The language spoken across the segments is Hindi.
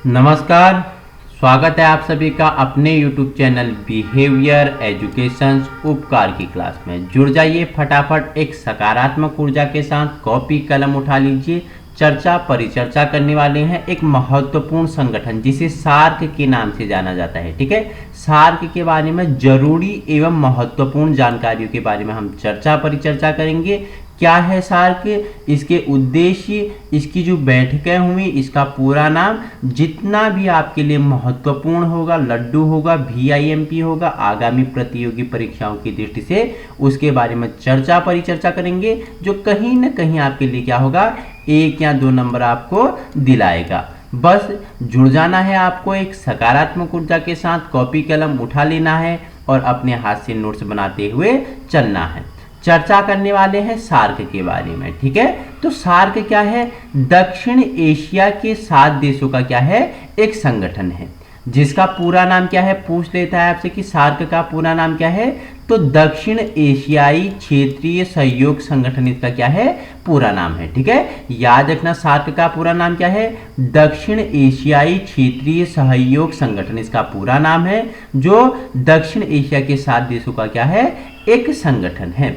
नमस्कार। स्वागत है आप सभी का अपने YouTube चैनल बिहेवियर एजुकेशन उपकार की क्लास में। जुड़ जाइए फटाफट एक सकारात्मक ऊर्जा के साथ, कॉपी कलम उठा लीजिए। चर्चा परिचर्चा करने वाले हैं एक महत्वपूर्ण संगठन जिसे सार्क के नाम से जाना जाता है। ठीक है, सार्क के बारे में जरूरी एवं महत्वपूर्ण जानकारियों के बारे में हम चर्चा परिचर्चा करेंगे। क्या है सार्क, इसके उद्देश्य, इसकी जो बैठकें हुई, इसका पूरा नाम, जितना भी आपके लिए महत्वपूर्ण होगा, लड्डू होगा, VIMP होगा आगामी प्रतियोगी परीक्षाओं की दृष्टि से, उसके बारे में चर्चा परिचर्चा करेंगे, जो कहीं ना कहीं आपके लिए क्या होगा, 1 या 2 नंबर आपको दिलाएगा। बस जुड़ जाना है आपको एक सकारात्मक ऊर्जा के साथ, कॉपी कलम उठा लेना है और अपने हाथ से नोट्स बनाते हुए चलना है। चर्चा करने वाले हैं सार्क के बारे में। ठीक है, तो सार्क क्या है? दक्षिण एशिया के 7 देशों का क्या है, एक संगठन है जिसका पूरा नाम क्या है। पूछ लेता है आपसे कि सार्क का पूरा नाम क्या है, तो दक्षिण एशियाई क्षेत्रीय सहयोग संगठन इसका क्या है, पूरा नाम है। ठीक है, याद रखना सार्क का पूरा नाम क्या है, दक्षिण एशियाई क्षेत्रीय सहयोग संगठन इसका पूरा नाम है, जो दक्षिण एशिया के 7 देशों का क्या है, एक संगठन है।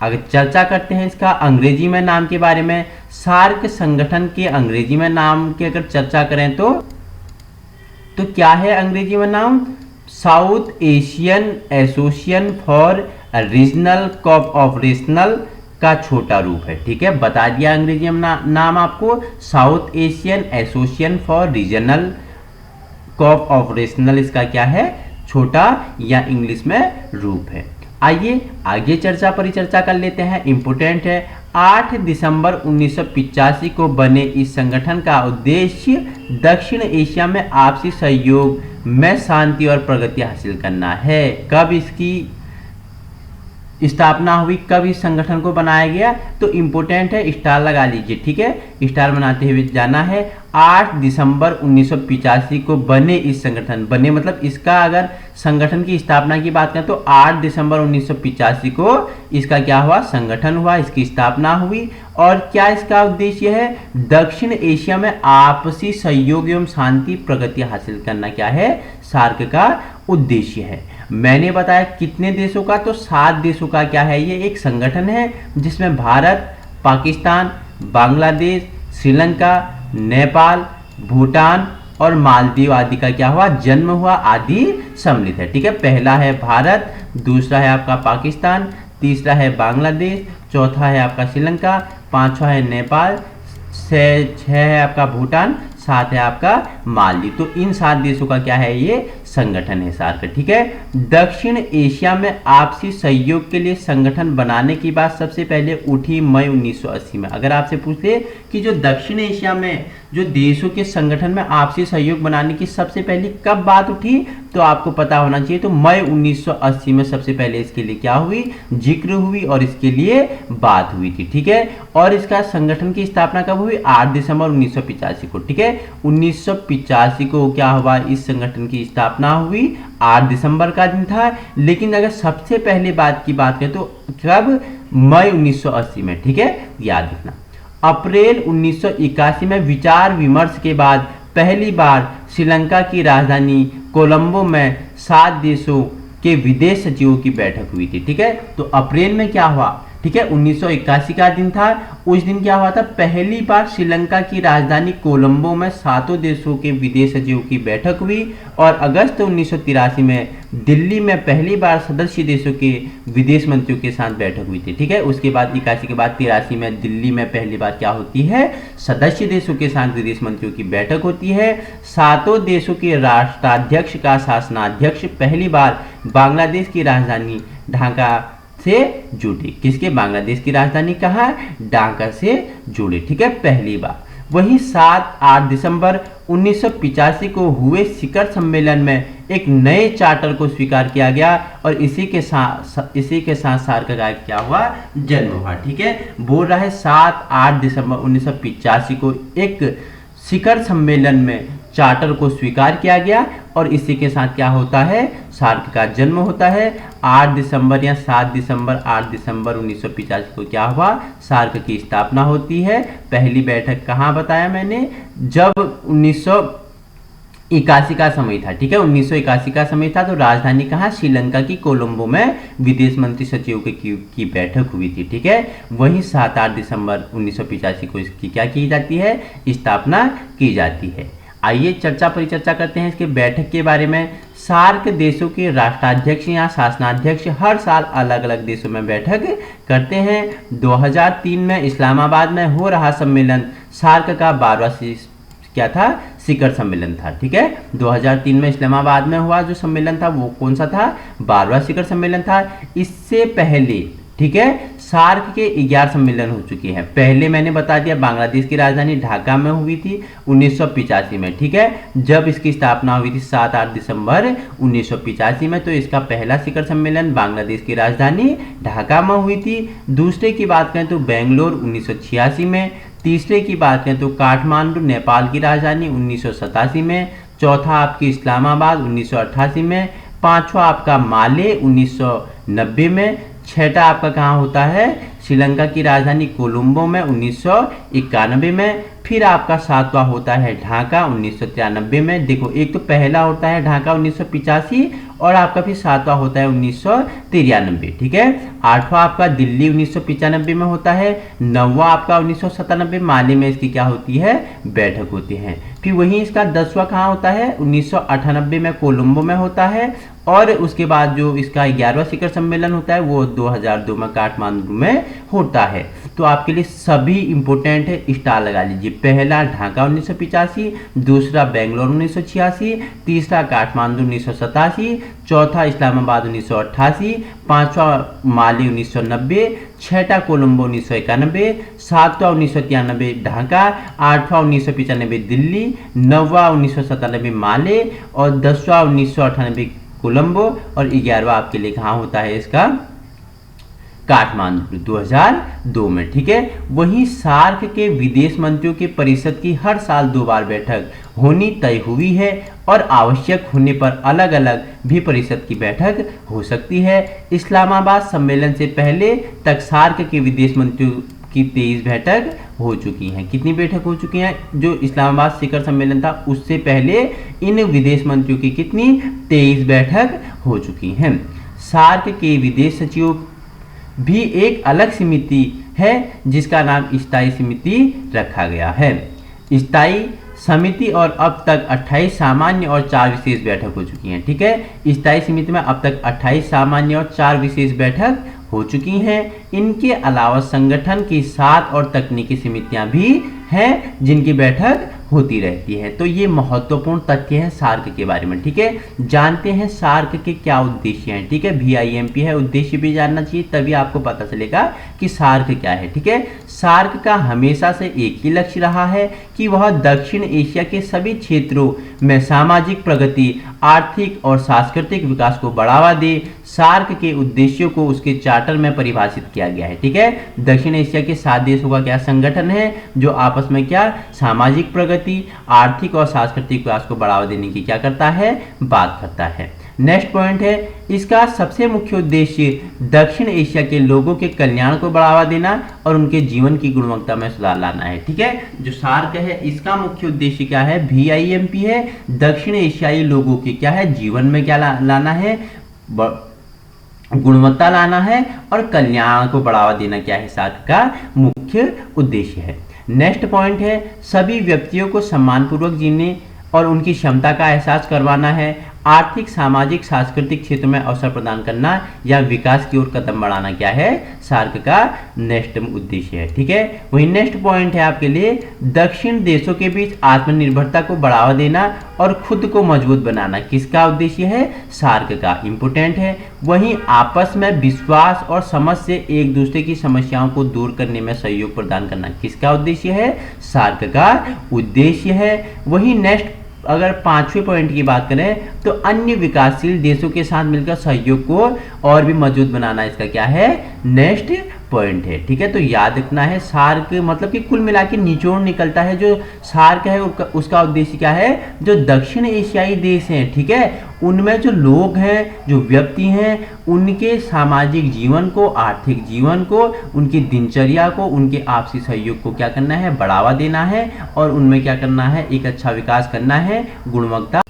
अगर चर्चा करते हैं इसका अंग्रेजी में नाम के बारे में, सार्क संगठन के अंग्रेजी में नाम की अगर चर्चा करें तो क्या है अंग्रेजी में नाम? South Asian Association for Regional Cooperational का छोटा रूप है। ठीक है, बता दिया अंग्रेजी में नाम आपको, South Asian Association for Regional Cooperational इसका क्या है, छोटा या इंग्लिश में रूप है। आइए आगे चर्चा परिचर्चा कर लेते हैं, इंपोर्टेंट है। 8 दिसंबर 1985 को बने इस संगठन का उद्देश्य दक्षिण एशिया में आपसी सहयोग में शांति और प्रगति हासिल करना है। कब इसकी स्थापना हुई, कब इस संगठन को बनाया गया, तो इंपोर्टेंट है, स्टार लगा लीजिए। ठीक है, स्टार बनाते हुए जाना है। 8 दिसंबर 1985 को बने इस संगठन, बने मतलब इसका अगर संगठन की स्थापना की बात करें तो 8 दिसंबर 1985 को इसका क्या हुआ, संगठन हुआ, इसकी स्थापना हुई। और क्या इसका उद्देश्य है, दक्षिण एशिया में आपसी सहयोग एवं शांति प्रगति हासिल करना क्या है, सार्क का उद्देश्य है। मैंने बताया कितने देशों का, तो 7 देशों का क्या है, ये एक संगठन है जिसमें भारत, पाकिस्तान, बांग्लादेश, श्रीलंका, नेपाल, भूटान और मालदीव आदि का क्या हुआ, जन्म हुआ आदि सम्मिलित है। ठीक है, पहला है भारत, दूसरा है आपका पाकिस्तान, तीसरा है बांग्लादेश, चौथा है आपका श्रीलंका, पांचवा है नेपाल, 6 है आपका भूटान, 7 है आपका मालदीव। तो इन 7 देशों का क्या है, ये संगठन है सार्क। ठीक है, दक्षिण एशिया में आपसी सहयोग के लिए संगठन बनाने की बात सबसे पहले उठी मई 1980 में। अगर आपसे पूछते कि जो दक्षिण एशिया में जो देशों के संगठन में आपसी सहयोग बनाने की सबसे पहले कब बात उठी, तो आपको पता होना चाहिए, तो मई 1980 में सबसे पहले इसके लिए क्या हुई, जिक्र हुई और इसके लिए बात हुई थी। ठीक है, और इसका संगठन की स्थापना कब हुई, 8 दिसंबर 1985 को। ठीक है, 1985 को क्या हुआ, इस संगठन की स्थापना हुई, 8 दिसंबर का दिन था। लेकिन अगर सबसे पहले बात की बात करें तो कब, मई 1980 में। ठीक है, याद रखना। अप्रैल 1981 में विचार विमर्श के बाद पहली बार श्रीलंका की राजधानी कोलंबो में 7 देशों के विदेश सचिवों की बैठक हुई थी। ठीक है, तो अप्रैल में क्या हुआ, ठीक है, 1981 का दिन था। उस दिन क्या हुआ था, पहली बार श्रीलंका की राजधानी कोलंबो में 7 देशों के विदेश सचिवों की बैठक हुई। और अगस्त 1983 में दिल्ली में पहली बार सदस्य देशों के विदेश मंत्रियों के साथ बैठक हुई थी। ठीक है, उसके बाद 81 के बाद 83 में दिल्ली में पहली बार क्या होती है, सदस्य देशों के साथ विदेश मंत्रियों की बैठक होती है। 7 देशों के राष्ट्राध्यक्ष का शासनाध्यक्ष पहली बार बांग्लादेश की राजधानी ढाका से जुड़े। किसके, बांग्लादेश की राजधानी कहाँ है, ढाका से जुड़े। ठीक है, पहली बार। वही 7-8 दिसंबर 1985 को हुए शिखर सम्मेलन में एक नए चार्टर को स्वीकार किया गया और इसी के साथ सार्क का क्या हुआ, जन्म हुआ। ठीक है, बोल रहा है 7-8 दिसंबर 1985 को एक शिखर सम्मेलन में चार्टर को स्वीकार किया गया और इसी के साथ क्या होता है, सार्क का जन्म होता है। 8 दिसंबर या 7 दिसंबर 8 दिसंबर 1985 को क्या हुआ, सार्क की स्थापना होती है। पहली बैठक कहाँ बताया मैंने, जब 81 का समय था, ठीक है, 1981 का समय था। तो राजधानी कहाँ, श्रीलंका की कोलंबो में विदेश मंत्री सचिवों की बैठक हुई थी, ठीक है। वहीं 7-8 दिसंबर 1985 को इसकी क्या की जाती है, स्थापना की जाती है। आइए चर्चा परिचर्चा करते हैं इसके बैठक के बारे में। सार्क देशों के राष्ट्राध्यक्ष या शासनाध्यक्ष हर साल अलग अलग देशों में बैठक करते हैं। 2003 में इस्लामाबाद में हो रहा सम्मेलन सार्क का 12वां क्या था, शिखर सम्मेलन था, ठीक है। 2003 में इस्लामाबाद में हुआ जो सम्मेलन था वो कौन सा था, 12वां शिखर सम्मेलन था। इससे पहले, ठीक है, सार्क के 11 सम्मेलन हो चुके हैं। पहले मैंने बता दिया बांग्लादेश की राजधानी ढाका में हुई थी 1985 में, ठीक है, जब इसकी स्थापना हुई थी 7-8 दिसंबर 1985 में। तो इसका पहला शिखर सम्मेलन बांग्लादेश की राजधानी ढाका में हुई थी। दूसरे की बात करें तो बेंगलोर 1986 में। तीसरे की बात करें तो काठमांडू नेपाल की राजधानी 1987 में। चौथा आपकी इस्लामाबाद 1988 में। पांचवा आपका माले 1990 में। छठा आपका कहाँ होता है, श्रीलंका की राजधानी कोलंबो में 1991 में। फिर आपका सातवां होता है ढाका 1993 में। देखो एक तो पहला होता है ढाका 1985 और आपका फिर सातवां होता है 1993, ठीक है। आठवां आपका दिल्ली 1995 में होता है। नौवां आपका 1997 माले में इसकी क्या होती है, बैठक होती है। फिर वहीं इसका 10वां कहाँ होता है, 1998 में कोलंबो में होता है। और उसके बाद जो इसका 11वां शिखर सम्मेलन होता है वो 2002 में काठमांडू में होता है। तो आपके लिए सभी इंपोर्टेंट है, स्टार लगा लीजिए। पहला ढाका 1985, दूसरा बेंगलोर 1986, तीसरा काठमांडू 1987, चौथा इस्लामाबाद 1988, पांचवा माली 1990, छठा कोलंबो 1991, सातवां 1993 ढाका, आठवां 1995 दिल्ली, नौवां 1997 माले और 10वां 1998 कोलंबो और 11वां आपके लिए कहाँ होता है इसका, काठमांडू 2002 में, ठीक है। वहीं सार्क के विदेश मंत्रियों की परिषद की हर साल 2 बार बैठक होनी तय हुई है और आवश्यक होने पर अलग अलग भी परिषद की बैठक हो सकती है। इस्लामाबाद सम्मेलन से पहले तक सार्क के विदेश मंत्रियों की 23 बैठक हो चुकी हैं। कितनी बैठक हो चुकी हैं, जो इस्लामाबाद शिखर सम्मेलन था उससे पहले इन विदेश मंत्रियों की कितनी, 23 बैठक हो चुकी हैं। सार्क के विदेश सचिव भी एक अलग समिति है जिसका नाम स्थायी समिति रखा गया है। स्थायी समिति और अब तक 28 सामान्य और 4 विशेष बैठक हो चुकी हैं, ठीक है। स्थायी समिति में अब तक 28 सामान्य और 4 विशेष बैठक हो चुकी हैं। इनके अलावा संगठन की 7 और तकनीकी समितियां भी हैं जिनकी बैठक होती रहती है। तो ये महत्वपूर्ण तथ्य है सार्क के बारे में, ठीक है। जानते हैं सार्क के क्या उद्देश्य हैं, ठीक है। VIMP है, उद्देश्य भी जानना चाहिए तभी आपको पता चलेगा कि सार्क क्या है, ठीक है। सार्क का हमेशा से एक ही लक्ष्य रहा है कि वह दक्षिण एशिया के सभी क्षेत्रों में सामाजिक प्रगति, आर्थिक और सांस्कृतिक विकास को बढ़ावा दे। सार्क के उद्देश्यों को उसके चार्टर में परिभाषित किया गया है, ठीक है। दक्षिण एशिया के 7 देशों का क्या संगठन है जो आपस में क्या सामाजिक प्रगति, आर्थिक और सांस्कृतिक विकास को बढ़ावा देने की क्या करता है, बात करता है। नेक्स्ट पॉइंट है, इसका सबसे मुख्य उद्देश्य दक्षिण एशिया के लोगों के कल्याण को बढ़ावा देना और उनके जीवन की गुणवत्ता में सुधार लाना है, ठीक है। जो सार्क है इसका मुख्य उद्देश्य क्या है, VIMP है, दक्षिण एशियाई लोगों के क्या है, जीवन में क्या लाना है, गुणवत्ता लाना है और कल्याण को बढ़ावा देना क्या है, सार्क का मुख्य उद्देश्य है। नेक्स्ट पॉइंट है, सभी व्यक्तियों को सम्मानपूर्वक जीने और उनकी क्षमता का एहसास करवाना है। आर्थिक, सामाजिक, सांस्कृतिक क्षेत्र में अवसर प्रदान करना या विकास की ओर कदम बढ़ाना क्या है, सार्क का नेक्स्ट उद्देश्य है, ठीक है। वही नेक्स्ट पॉइंट है आपके लिए, दक्षिण देशों के बीच आत्मनिर्भरता को बढ़ावा देना और खुद को मजबूत बनाना किसका उद्देश्य है, सार्क का, इंपोर्टेंट है। वहीं आपस में विश्वास और समझ से एक दूसरे की समस्याओं को दूर करने में सहयोग प्रदान करना किसका उद्देश्य है, सार्क का उद्देश्य है। वही नेक्स्ट अगर 5वें पॉइंट की बात करें तो अन्य विकासशील देशों के साथ मिलकर सहयोग को और भी मजबूत बनाना इसका क्या है, नेक्स्ट पॉइंट है, ठीक है। तो याद रखना है सार्क मतलब कि कुल मिला के निचोड़ निकलता है जो सार्क है उसका उद्देश्य क्या है, जो दक्षिण एशियाई देश हैं, ठीक है, उनमें जो लोग हैं, जो व्यक्ति हैं, उनके सामाजिक जीवन को, आर्थिक जीवन को, उनकी दिनचर्या को, उनके आपसी सहयोग को क्या करना है, बढ़ावा देना है और उनमें क्या करना है, एक अच्छा विकास करना है, गुणवत्ता।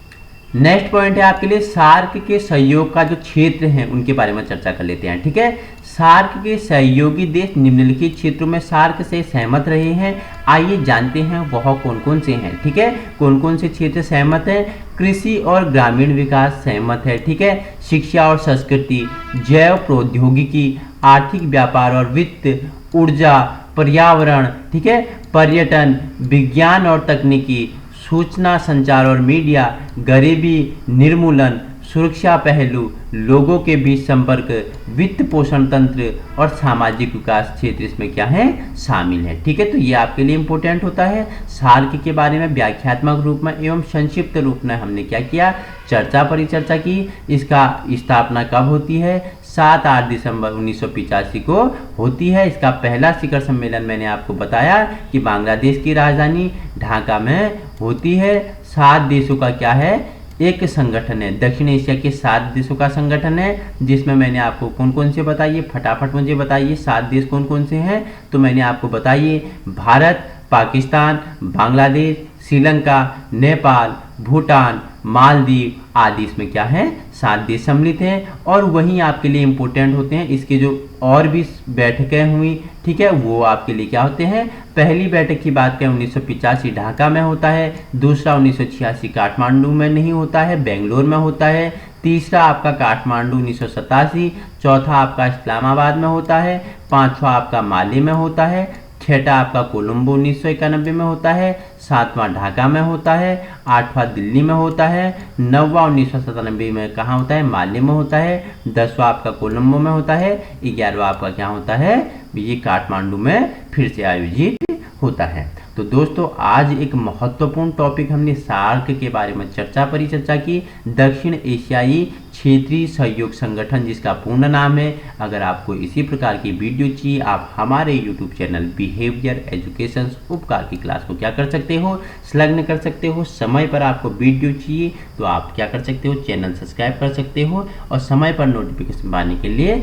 नेक्स्ट पॉइंट है आपके लिए सार्क के सहयोग का जो क्षेत्र है उनके बारे में चर्चा कर लेते हैं, ठीक है। सार्क के सहयोगी देश निम्नलिखित क्षेत्रों में सार्क से सहमत रहे हैं। आइए जानते हैं वह कौन कौन से हैं, ठीक है। कौन कौन से क्षेत्र सहमत हैं? कृषि और ग्रामीण विकास सहमत है, ठीक है। शिक्षा और संस्कृति, जैव प्रौद्योगिकी, आर्थिक व्यापार और वित्त, ऊर्जा, पर्यावरण, ठीक है, पर्यटन, विज्ञान और तकनीकी, सूचना संचार और मीडिया, गरीबी निर्मूलन, सुरक्षा पहलू, लोगों के बीच संपर्क, वित्त पोषण तंत्र और सामाजिक विकास क्षेत्र इसमें क्या है, शामिल है, ठीक है। तो ये आपके लिए इंपॉर्टेंट होता है। सार्क के बारे में व्याख्यात्मक रूप में एवं संक्षिप्त रूप में हमने क्या किया, चर्चा परिचर्चा की। इसका स्थापना कब होती है? 7-8 दिसंबर 1985 को होती है। इसका पहला शिखर सम्मेलन मैंने आपको बताया कि बांग्लादेश की राजधानी ढाका में होती है। 7 देशों का क्या है, एक संगठन है, दक्षिण एशिया के 7 देशों का संगठन है, जिसमें मैंने आपको कौन कौन से बताइए, फटाफट मुझे बताइए 7 देश कौन कौन से हैं। तो मैंने आपको बताइए भारत, पाकिस्तान, बांग्लादेश, श्रीलंका, नेपाल, भूटान, मालदीव आदि इसमें क्या है, 7 देश सम्मिलित हैं। और वहीं आपके लिए इम्पोर्टेंट होते हैं इसके जो और भी बैठकें हुई, ठीक है, वो आपके लिए क्या होते हैं। पहली बैठक की बात करें 1985 ढाका में होता है, दूसरा 1986 काठमांडू में नहीं होता है, बेंगलोर में होता है, तीसरा आपका काठमांडू 1987, चौथा आपका इस्लामाबाद में होता है, पांचवा आपका माले में होता है, छठा आपका कोलंबो 1991 में होता है, सातवां ढाका में होता है, आठवां दिल्ली में होता है, नौवां 1997 में कहाँ होता है, माले में होता है, 10वां आपका कोलंबो में होता है, 11वां आपका क्या होता है, ये काठमांडू में फिर से आयोजित होता है। तो दोस्तों आज एक महत्वपूर्ण टॉपिक हमने सार्क के बारे में चर्चा परिचर्चा की, दक्षिण एशियाई क्षेत्रीय सहयोग संगठन जिसका पूर्ण नाम है। अगर आपको इसी प्रकार की वीडियो चाहिए आप हमारे यूट्यूब चैनल बिहेवियर एजुकेशन उपकार की क्लास को क्या कर सकते हो, संलग्न कर सकते हो। समय पर आपको वीडियो चाहिए तो आप क्या कर सकते हो, चैनल सब्सक्राइब कर सकते हो और समय पर नोटिफिकेशन पाने के लिए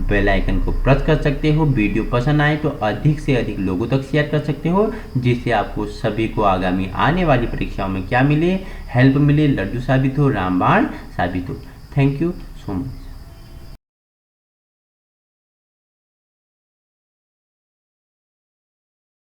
बेल आइकन को प्रेस कर सकते हो। वीडियो पसंद आए तो अधिक से अधिक लोगों तक शेयर कर सकते हो, जिससे आपको सभी को आगामी आने वाली परीक्षाओं में क्या मिले, हेल्प मिले, लड्डू साबित हो, रामबाण साबित हो। Thank you so much.